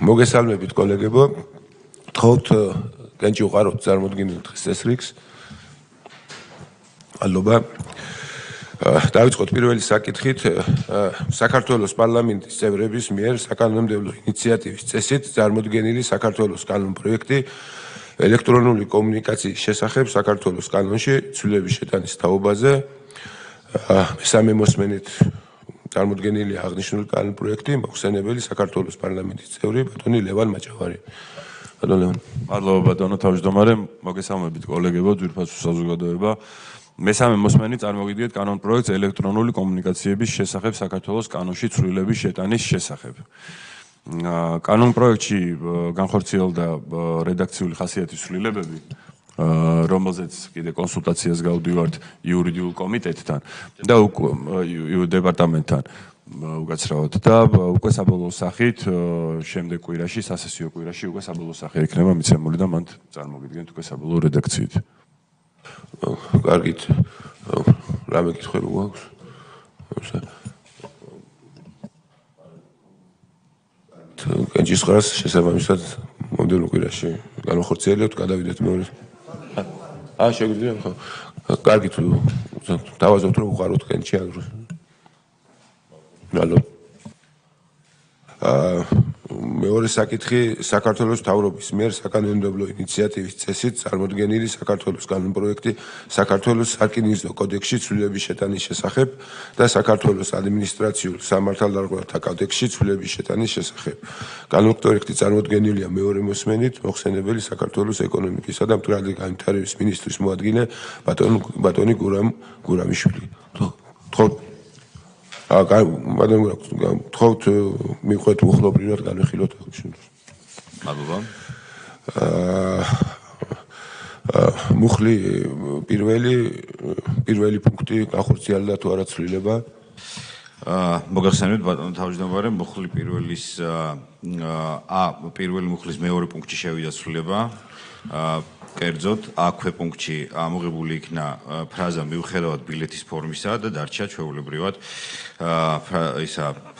მოგესალმებით კოლეგებო. Თხოვთ კენჭი უყაროთ წარმოდგენილ დღის წესრიგს. მადლობა. დავიწყოთ პირველი საკითხით. საქართველოს პარლამენტის წევრების მიერ საკანონმდებლო ინიციატივის წესით წარმოდგენილი საქართველოს კანონ პროექტი ელექტრონული კომუნიკაციის შესახებ საქართველოს კანონში ცვლილების შეტანის თაობაზე მესამე მოსმენით წარმოდგენილი აღნიშნული კანონ პროექტი მოხსენებელი საქართველოს პარლამენტის წევრი ბატონი ლევან მაჭავარი. ბატონ ლევან. მადლობა ბატონო თავმჯდომარე, მოგესალმებით კოლეგებო, ძვირფასო საზოგადოება. მესამე მოსმენით წარმოგიდგენთ კანონ პროექტს ელექტრონული კომუნიკაციების შესახებ საქართველოს კანონში ცვლილების შეტანის შესახებ. კანონ პროექტში განხორციელდა რედაქციული ხასიათის ცვლილებები, რომელზეც კიდე კონსულტაციას გავდივართ იურიდიულ კომიტეტთან და დეპარტამენტთან უკაცრავად და უკვე საბოლოო სახით შემდეგ კვირაში, სასესიო კვირაში უკვე საბოლოო სახე იქნება მიცემული და მანდ წარმოგიდგენთ უკვე საბოლოო რედაქციით. კარგით. რამე კითხვები გვაქვს? კენჭის ყრას შესაბამისად მომდევნო კვირაში განახორციელებთ, გადავიდეთ მეორე. შეგვიძლია ხო? კარგით. დავაზობთ რომ უყაროთ კენჭი აგროს. მადლობა. მეორე საკითხი საქართველოს მთავრობის მიერ საკანონმდებლო ინიციატივის წესით წარმოდგენილი საქართველოს კანონ პროექტი საქართველოს სარკინიგზო კოდექსში ცვლილების შეტანის შესახებ და საქართველოს ადმინისტრაციულ სამართალდამცავთა კოდექსში ცვლილების შეტანის შესახებ. კანონ პროექტი წარმოდგენილია მეორე მოსმენით მოხსენებელი საქართველოს ეკონომიკისა და მდგრადი განვითარების მინისტრის მოადგილე ბატონი გურამიშვილი. თხოვთ მიყვეთ უხლობრივად განვიხილოთ აღნიშნულს. მადლობა. მუხლი პირველი პუნქტი განხორციელდა თუ არა ცვლილება? მოგახსენებთ ბატონო თავმჯდომარე, მუხლი პირველი მუხლის მეორე პუნქტში შევიდა ცვლილება. კერძოდ, აქვე პუნქტში ამოღებული იქნა ფრაზა მიუხედავად ბილეთის ფორმისა და დარჩა ჩვეულებრივად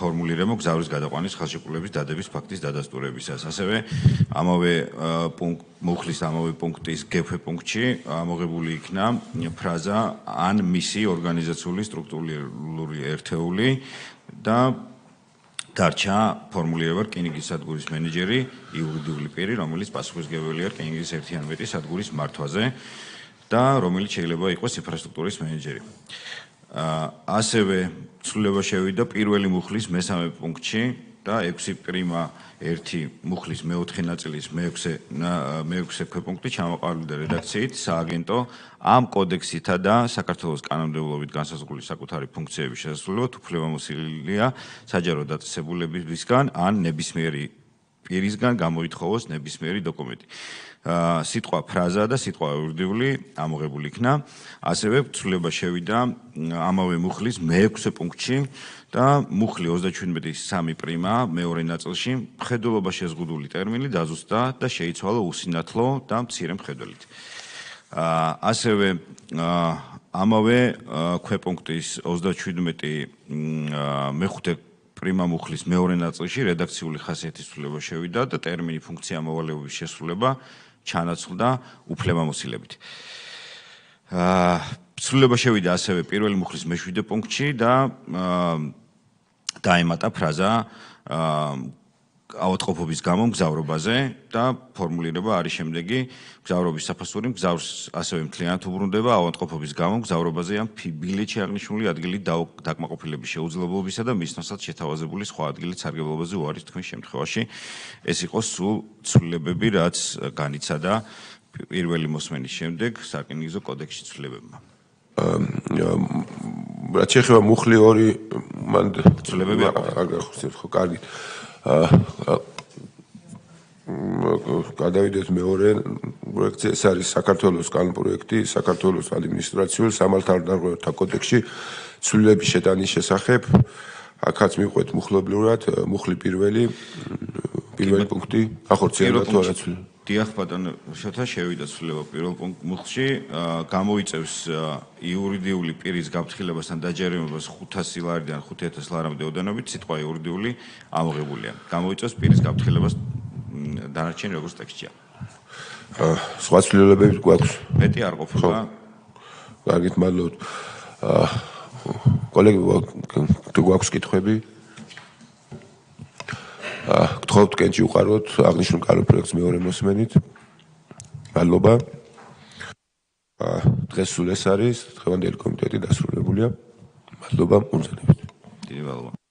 ფორმულირება გზავრის გადაყვანის ხელშეკრულების დადების ფაქტის დადასტურებისას. ასევე ამავე მუხლის ამავე პუნქტის გექვე პუნქტში ამოღებული იქნა ფრაზა ან მისი ორგანიზაციული სტრუქტურული ერთეული და დარჩა ფორმულირება რკინიგზის სადგურის მენეჯერი, იურიდიული პირი, რომელიც პასუხისმგებელია რკინიგზის ერთი ან მეტი სადგურის მართვაზე და რომელიც შეიძლება იყოს ინფრასტრუქტურის მენეჯერი. ასევე ცვლილება შევიდა პირველი მუხლის მესამე პუნქტში და 6.1 მუხლის მეოთხე ნაწილის მეექვსე ქვეპუნქტი ჩამოყალიბდა რედაქციით სააგენტო ამ კოდექსითა და საქართველოს კანონმდებლობით განსაზღვრული საკუთარი ფუნქციების შესრულებად უფლებამოსილია საჯარო დაწესებულებისგან ან ნებისმიერი პირისგან გამოითხოვოს ნებისმიერი დოკუმენტი. სიტყვა ფრაზა და სიტყვა იურიდიული ამოღებული იქნა. ასევე ცვლილება შევიდა ამავე მუხლის მეექვსე პუნქტში და მუხლი 37.3 პრიმა მეორე ნაწილში მხედველობა შეზღუდული ტერმინი დაზუსტა და შეიცვალა უსინათლო და მცირე მხედველით. ასევე ამავე ქვეპუნქტის 37 მეხუთე პრიმა მუხლის მეორე ნაწილში რედაქციული ხასიათის ცვლილება შევიდა და ტერმინი ფუნქცია მოვალეობის შესრულება ჩანაცვლდა უფლებამოსილებით. ცვლილება შევიდა ასევე პირველი მუხლის მეშვიდე პუნქტში და დაემატა ფრაზა ავადმყოფობის გამო მგზავრობაზე და ფორმულირება არის შემდეგი: მგზავრობის საფასური მგზავრს ასევე მთლიანად უბრუნდება ავადმყოფობის გამო მგზავრობაზე ან ბილეთში აღნიშნული ადგილით დაკმაყოფილების შეუძლებლობისა და მისნოსად შეთავაზებული სხვა ადგილით სარგებლობაზე უარის თქმის შემთხვევაში. ეს იყო სულ ცვლილებები, რაც განიცადა პირველი მოსმენის შემდეგ სარკინიგზო კოდექსში ცვლილებებმა. რაც შეეხება მუხლი ორი მან ცვლილებები აღახსენეთ ხო კარგით. გადავიდეთ მეორე პროექტზე, ეს არის საქართველოს კანონ პროექტი საქართველოს ადმინისტრაციულ სამართალდამცავთა კოდექსში ცვლილების შეტანის შესახებ. აქაც მიყვეთ მუხლობრივად, მუხლი პირველი პუნქტი ახორციელდა თუ არა ცვლილება? დიახ ბატონო, შევიდა ცვლილება პირველ მუხლში, გამოიწევს იურიდიული პირის გაფრთხილებასთან დაჯერიმებას 500 ლარიდან 5000 ლარამდე ოდენობით, სიტყვა იურიდიული ამოღებულია. გამოიწევს პირის გაფრთხილებას დანარჩენი როგორც ტექსტია. სხვა ცვლილებები გვაქვს? მეტი არ ყოფილა. კარგით, მადლობთ. კოლეგებო, თუ გვაქვს კითხვები? გთხოვთ კენჭი უყაროთ აღნიშნულ კანონ პროექტს მეორე მოსმენით. მადლობა. დღეს სულ ეს არის, დღევანდელი კომიტეტი დასრულებულია. მადლობა, მოგზაურობთ. დიდი მადლობა.